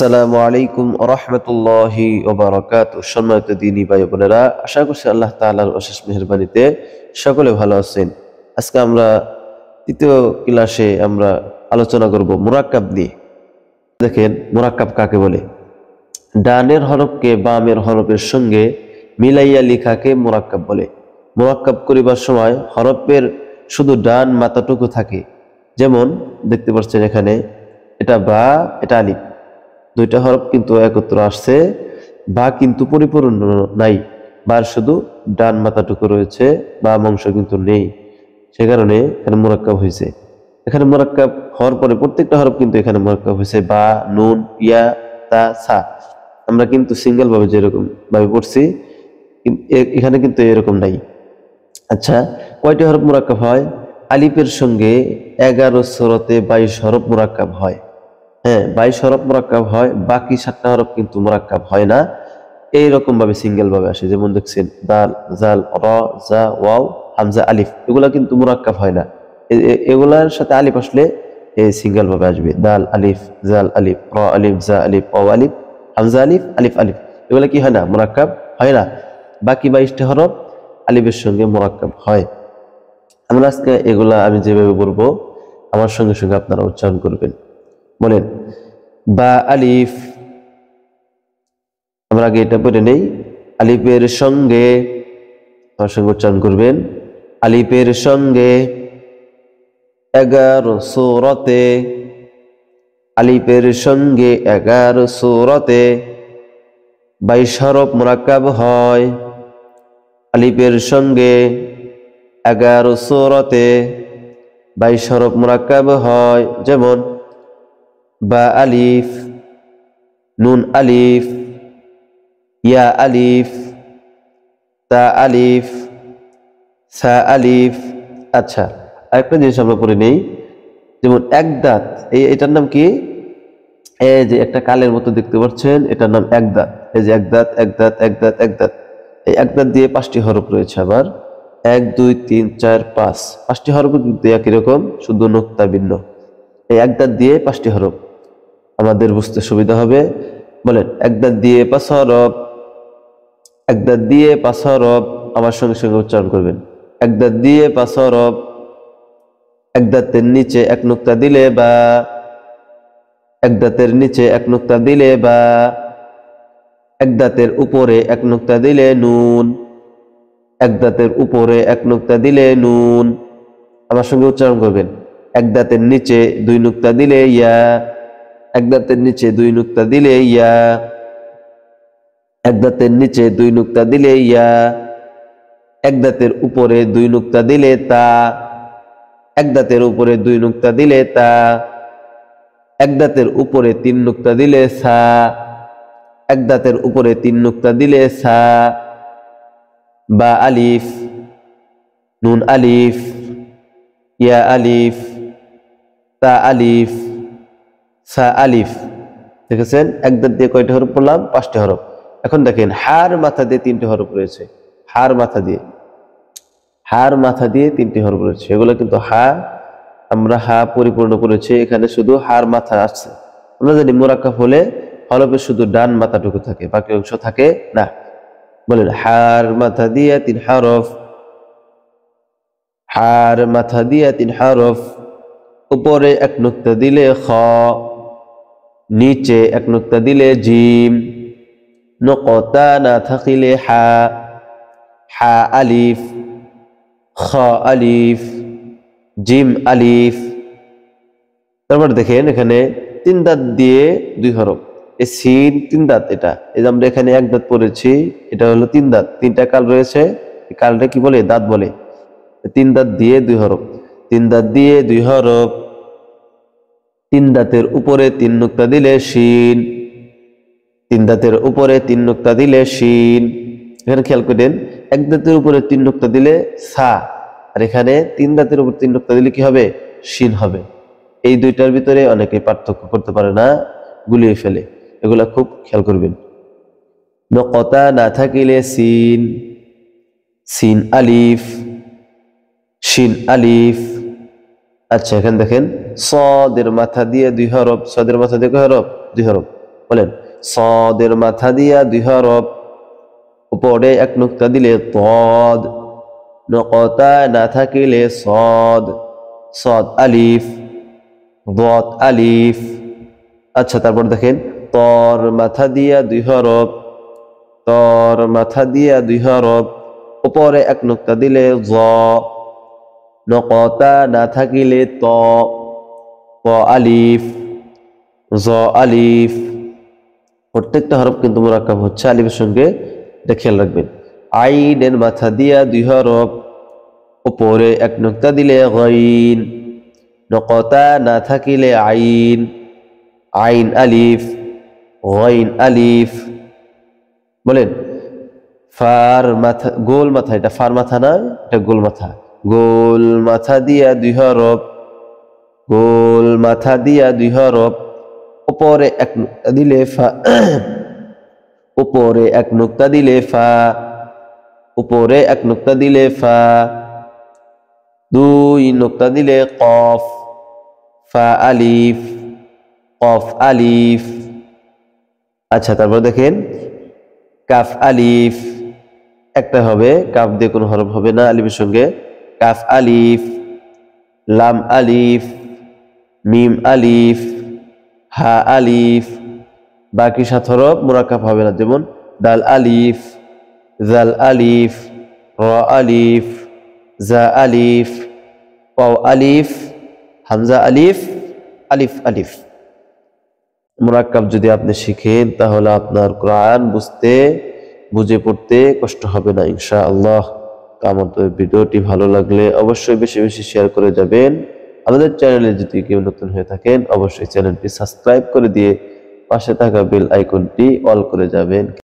আসসালামু আলাইকুম ওয়া রাহমাতুল্লাহি ওয়া বারাকাতুহু। সম্মানিত দ্বীনী ভাই বোনেরা, আশা করছি আল্লাহ তাআলার অশেষ মেহেরবানিতে সকলে ভালো আছেন। আজকে আমরা তৃতীয় ক্লাসে আমরা আলোচনা করব মুরাক্কাব নিয়ে। দেখেন মুরাক্কাব কাকে বলে। ডানের হরফকে বামের হরফের সঙ্গে মিলাইয়া লেখাকে মুরাক্কাব বলে। মুরাক্কাব করিবার সময় হরফের শুধু ডান মাথাটুকু থাকে। যেমন দেখতে পাচ্ছেন এখানে এটা বা, এটা আলিফ, দুইটা হরফ কিন্তু একত্র আসছে, বা কিন্তু পরিপূর্ণ নাই, বার শুধু ডান মাথাটুকু রয়েছে, বাম অংশ কিন্তু নেই। সে কারণে এখানে মুরাক্কাব হয়েছে। এখানে মুরাক্কাব হওয়ার পরে প্রত্যেকটা হরফ কিন্তু এখানে মুরাক্কাব হয়েছে, বা, নুন, ইয়া, তা, সা। আমরা কিন্তু সিঙ্গেল ভাবে যেরকম ভাবে পড়ছি এখানে কিন্তু এরকম নাই। আচ্ছা, কয়টি হরফ মুরাক্কাব হয়? আলিফের সঙ্গে 11 সূরাতে 22 হরফ মুরাক্কাব হয়। হ্যাঁ, 22 হরফ মুরাক্কাব হয়, বাকি 7টা হরফ কিন্তু মুরাক্কাব হয় না। এইরকম ভাবে সিঙ্গেল ভাবে আসে। যেমন দেখছেন দাল, জাল, র, জা, ওয়াও, হামজা, আলিফ, এগুলা কিন্তু মুরাক্কাব হয় না। এগুলার সাথে আলিফ আসলে এই সিঙ্গেল ভাবে আসবে। দাল আলিফ, জাল আলিফ, র আলিফ, জা আলিফ, ওয়াও আলিফ, হামজা আলিফ, আলিফ আলিফ, এগুলা কি হয় না? মুরাক্কাব হয় না। বাকি 22টা হরফ আলিফের সঙ্গে মুরাক্কাব হয়। আমরা আজকে এগুলা আমি যেভাবে বলবো আমার সঙ্গে সঙ্গে আপনারা উচ্চারণ করবেন। বলেন বা আলিফ। আমরা আগে এটা পড়ে নেই। আলিফের সঙ্গে, আমার সঙ্গে উচ্চারণ করবেন। আলিফের সঙ্গে 11 সূরাতে, আলিফের সঙ্গে 11 সূরাতে 22 হরফ মুরাক্কাব হয়। আলিফের সঙ্গে 11 সূরাতে 22 হরফ মুরাক্কাব হয়। যেমন বা আলিফ, নুন আলিফ, ইয়া আলিফ, তা আলিফ, সা আলিফ। আচ্ছা, আরেকটা জিনিস আমরা পড়ে নেই। যেমন এক দাঁত, এটার নাম কি? এই যে একটা কালের মতো দেখতে পাচ্ছেন, এটার নাম এক দাঁত। এই যে এক দাঁত, এক দাঁত, এক দাঁত, এক দাঁত। এই এক দাঁত দিয়ে 5টি হরফ রয়েছে। আবার 1 2 3 4 5, 5টি হরফ কিন্তু একই রকম, শুধু নুক্তা ভিন্ন। এই এক দাঁত দিয়ে 5টি হরফ আমাদের বুঝতে সুবিধা হবে। বলেন এক দাঁত দিয়ে 5 হরফ, এক দাঁত দিয়ে 5 হরফ। আমার সঙ্গে সঙ্গে উচ্চারণ করবেন। এক দাঁত দিয়ে 5 হরফ। এক দাঁতের নিচে 1 নুক্তা দিলে বা, এক দাঁতের নিচে 1 নুক্তা দিলে বা, এক দাঁতের উপরে 1 নুক্তা দিলে নুন, এক দাঁতের উপরে 1 নুক্তা দিলে নুন। আমার সঙ্গে উচ্চারণ করবেন। এক দাঁতের নিচে 2 নুক্তা দিলে ইয়া, এক দাঁতের নিচে 2 নুক্তা দিলে ইয়া, এক দাঁতের নিচে 2 নুক্তা দিলে ইয়া, এক দাঁতের উপরে 2 নুক্তা দিলে তা, এক দাঁতের উপরে 2 নুক্তা দিলে তা, এক দাঁতের উপরে 3 নুক্তা দিলে সা, এক দাঁতের উপরে 3 নুক্তা দিলে সা। বা আলিফ, নুন আলিফ, ইয়া আলিফ, তা আলিফ, সা আলিফ। দেখেছেন এক দাঁত দিয়ে কয়টি হরফ পড়লাম? 5টি হরফ। এখন দেখেন হার মাথা দিয়ে 3টি হরফ রয়েছে। হার মাথা দিয়ে, হার মাথা দিয়ে 3টি হরফ রয়েছে। এগুলো কিন্তু হা, আমরা হা পরিপূর্ণ করেছি, এখানে শুধু হার মাথা আসছে। আমরা জানি মুরাক্কাব হলে হরফের শুধু ডান মাথাটুকু থাকে, বাকি অংশ থাকে না। বলেন হার মাথা দিয়ে 3 হরফ, হার মাথা দিয়ে 3 হরফ। উপরে 1 নুক্তা দিলে খ, নিচে 1 নুক্তা দিলে জিম, নুকতা না থাকিলে হা, হা আলিফ, খ আলিফ, জিম আলিফ। তারপর দেখেন এখানে 3 দাঁত দিয়ে 2 হরফ। এই সিন 3 দাঁত, এটা এই যে আমরা এখানে 1 দাঁত পড়েছি, এটা হলো 3 দাঁত। 3টা কাল রয়েছে, এই কালটা কি বলে? দাঁত বলে। 3 দাঁত দিয়ে 2 হরফ, 3 দাঁত দিয়ে 2 হরফ। 3 দাঁতের উপরে 3 নুক্তা দিলে শিন, 3 দাঁতের উপরে 3 নুক্তা দিলে শিন। এখানে খেয়াল করেন, এক দাঁতের উপরে 3 নুক্তা দিলে সা, আর এখানে 3 দাঁতের উপর 3 নুক্তা দিলে কি হবে? শিন হবে। এই দুইটার ভিতরে অনেকে পার্থক্য করতে পারে না, গুলিয়ে ফেলে। এগুলা খুব খেয়াল করবেন। নুকতা না থাকিলে সিন, সিন আলিফ, শিন আলিফ। আচ্ছা, এখানে দেখেন সদের মাথা দিয়ে 2 হরফ, সদের মাথা দিয়ে কয় হরফ? 2 হরফ। বলেন সদের মাথা দিয়া 2 হরফ, উপরে 1 নুক্তা দিলে তদ, নকতা না থাকিলে সদ, সদ আলিফ, দত আলিফ। আচ্ছা, তারপর দেখেন তর মাথা দিয়া 2 হরফ, তর মাথা দিয়া 2 হরফ, উপরে 1 নুক্তা দিলে জ, নকতা না থাকিলে ত, ত আলিফ, জ আলিফ। প্রত্যেকটা হরফ কিন্তু মুরাক্কাব হচ্ছে আলিফের সঙ্গে, এটা খেয়াল রাখবেন। আইনের মাথা দিয়া 2 হরফ, উপরে 1 নুক্তা দিলে গাইন, নকতা না থাকিলে আইন, আইন আলিফ, গাইন আলিফ। বলেন ফার মাথা, গোল মাথা, এটা ফার মাথা না, এটা গোল মাথা, গোল মাথা দিয়া 2 হরফ, গোল মাথা দিয়া 2 হরফ, উপরে 1 নুক্তা দিলে ফা, উপরে 1 নুক্তা দিলে ফা, উপরে 1 নুক্তা দিলে ফা, 2 নুক্তা দিলে কফ, ফা আলিফ, কফ আলিফ। আচ্ছা, তারপর দেখেন কাফ আলিফ, একটা হবে, কাফ দিয়ে কোনো হরফ হবে না আলিফের সঙ্গে, কাফ আলিফ, লাম আলিফ, মিম আলিফ, হা আলিফ। বাকি 7 হরফ মুরাক্কাব হবে না, যেমন দাল আলিফ, জাল আলিফ, র আলিফ, জা আলিফ, ওয়াও আলিফ, হামজা আলিফ, আলিফ আলিফ। মুরাক্কাব যদি আপনি শিখেন তাহলে আপনার কোরআন বুঝতে, বুঝে পড়তে কষ্ট হবে না ইনশাআল্লাহ। তো আমাদের ভিডিওটি ভালো লাগলে অবশ্যই বেশি বেশি শেয়ার করে যাবেন। আমাদের চ্যানেলে যদি কেউ নতুন হয়ে থাকেন অবশ্যই চ্যানেলটি সাবস্ক্রাইব করে দিয়ে পাশে থাকা বেল আইকনটি অল করে যাবেন।